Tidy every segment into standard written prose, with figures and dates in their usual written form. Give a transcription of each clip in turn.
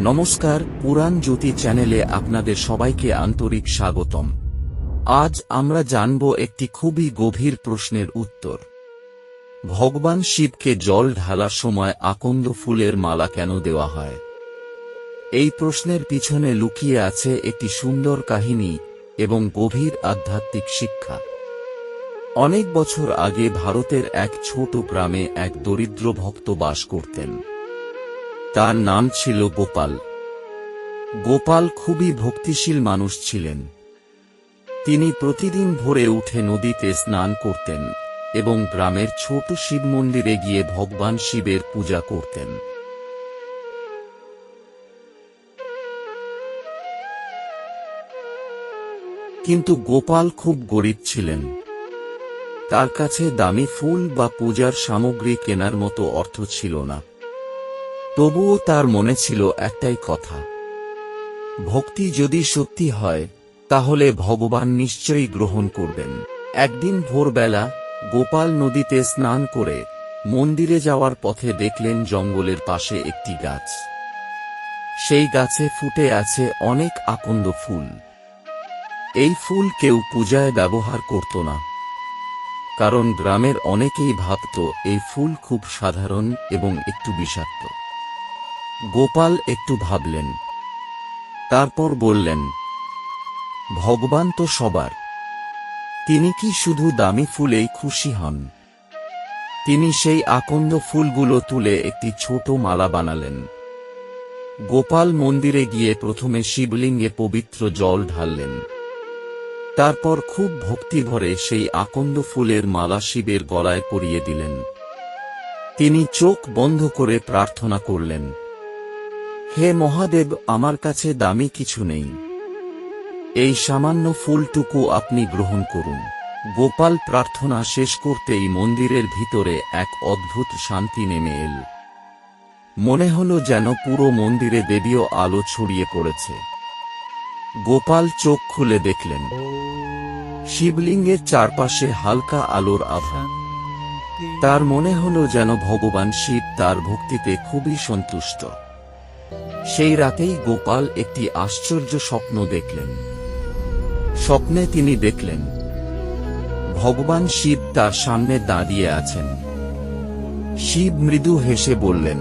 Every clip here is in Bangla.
নমস্কার, পুরাণ জ্যোতি চ্যানেলে আপনাদের সবাইকে আন্তরিক স্বাগতম। আজ আমরা জানব একটি খুবই গভীর প্রশ্নের উত্তর। ভগবান শিবকে জল ঢালার সময় আকন্দ ফুলের মালা কেন দেওয়া হয়? এই প্রশ্নের পিছনে লুকিয়ে আছে একটি সুন্দর কাহিনী এবং গভীর আধ্যাত্মিক শিক্ষা। অনেক বছর আগে ভারতের এক ছোট গ্রামে এক দরিদ্র ভক্ত বাস করতেন। তার নাম ছিল গোপাল। গোপাল খুবই ভক্তিশীল মানুষ ছিলেন। তিনি প্রতিদিন ভোরে উঠে নদীতে স্নান করতেন এবং গ্রামের ছোট শিব মন্দিরে গিয়ে ভগবান শিবের পূজা করতেন। কিন্তু গোপাল খুব গরিব ছিলেন। তার কাছে দামি ফুল বা পূজার সামগ্রী কেনার মতো অর্থ ছিল না। তবুও তার মনে ছিল একটাই কথা, ভক্তি যদি সত্যি হয় তাহলে ভগবান নিশ্চয়ই গ্রহণ করবেন। একদিন ভোরবেলা গোপাল নদীতে স্নান করে মন্দিরে যাওয়ার পথে দেখলেন জঙ্গলের পাশে একটি গাছ। সেই গাছে ফুটে আছে অনেক আকন্দ ফুল। এই ফুল কেউ পূজায় ব্যবহার করত না, কারণ গ্রামের অনেকেই ভাবত এই ফুল খুব সাধারণ এবং একটু বিষাক্ত। গোপাল একটু ভাবলেন, তারপর বললেন, ভগবান তো সবার, তিনি কি শুধু দামি ফুলেই খুশি হন? তিনি সেই আকন্দ ফুলগুলো তুলে একটি ছোট মালা বানালেন। গোপাল মন্দিরে গিয়ে প্রথমে শিবলিঙ্গে পবিত্র জল ঢাললেন। তারপর খুব ভক্তিভরে সেই আকন্দ ফুলের মালা শিবের গলায় পরিয়ে দিলেন। তিনি চোখ বন্ধ করে প্রার্থনা করলেন, হে মহাদেব, আমার কাছে দামি কিছু নেই, এই সামান্য ফুলটুকু আপনি গ্রহণ করুন। গোপাল প্রার্থনা শেষ করতেই মন্দিরের ভিতরে এক অদ্ভুত শান্তি নেমে এল। মনে হল যেন পুরো মন্দিরে দেবীয় আলো ছড়িয়ে পড়েছে। গোপাল চোখ খুলে দেখলেন, শিবলিঙ্গের চারপাশে হালকা আলোর আভা। তার মনে হল যেন ভগবান শিব তার ভক্তিতে খুবই সন্তুষ্ট। সেই রাতেই গোপাল একটি আশ্চর্য স্বপ্ন দেখলেন। স্বপ্নে তিনি দেখলেন ভগবান শিব তার সামনে দাঁড়িয়ে আছেন। শিব মৃদু হেসে বললেন,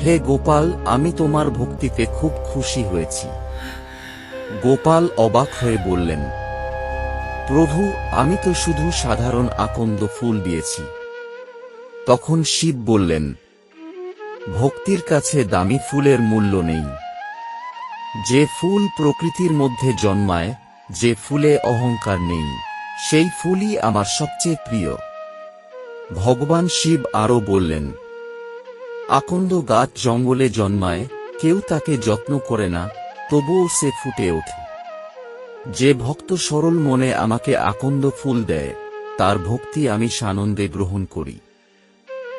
হে গোপাল, আমি তোমার ভক্তিতে খুব খুশি হয়েছি। গোপাল অবাক হয়ে বললেন, প্রভু, আমি তো শুধু সাধারণ আকন্দ ফুল দিয়েছি। তখন শিব বললেন, ভক্তির কাছে দামি ফুলের মূল্য নেই। যে ফুল প্রকৃতির মধ্যে জন্মায়, যে ফুলে অহংকার নেই, সেই ফুলই আমার সবচেয়ে প্রিয়। ভগবান শিব আরো বললেন, আকন্দ গাছ জঙ্গলে জন্মায়, কেউ তাকে যত্ন করে না, তবুও সে ফুটে ওঠে। যে ভক্ত সরল মনে আমাকে আকন্দ ফুল দেয়, তার ভক্তি আমি সানন্দে গ্রহণ করি।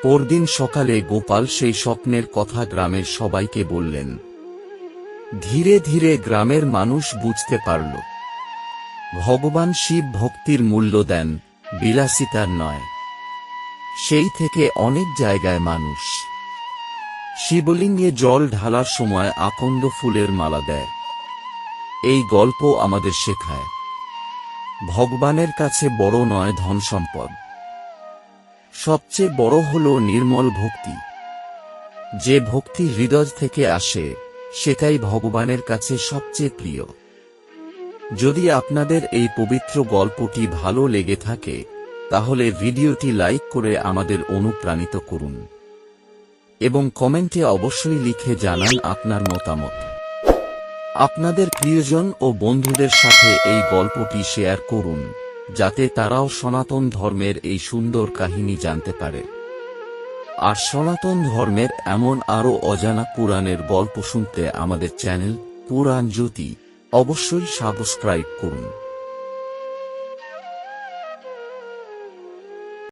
পরদিন সকালে গোপাল সেই স্বপ্নের কথা গ্রামের সবাইকে বললেন। ধীরে ধীরে গ্রামের মানুষ বুঝতে পারল, ভগবান শিব ভক্তির মূল্য দেন, বিলাসিতার নয়। সেই থেকে অনেক জায়গায় মানুষ শিবলিঙ্গে জল ঢালার সময় আকন্দ ফুলের মালা দেয়। এই গল্প আমাদের শেখায়, ভগবানের কাছে বড় নয় ধন সম্পদ, সবচেয়ে বড় হল নির্মল ভক্তি। যে ভক্তি হৃদয় থেকে আসে, সেটাই ভগবানের কাছে সবচেয়ে প্রিয়। যদি আপনাদের এই পবিত্র গল্পটি ভালো লেগে থাকে, তাহলে ভিডিওটি লাইক করে আমাদের অনুপ্রাণিত করুন এবং কমেন্টে অবশ্যই লিখে জানান আপনার মতামত। আপনাদের প্রিয়জন ও বন্ধুদের সাথে এই গল্পটি শেয়ার করুন, যাতে তারাও সনাতন ধর্মের এই সুন্দর কাহিনী জানতে পারে। আর সনাতন ধর্মের এমন আরও অজানা পুরাণের গল্প শুনতে আমাদের চ্যানেল পুরাণ জ্যোতি অবশ্যই সাবস্ক্রাইব করুন।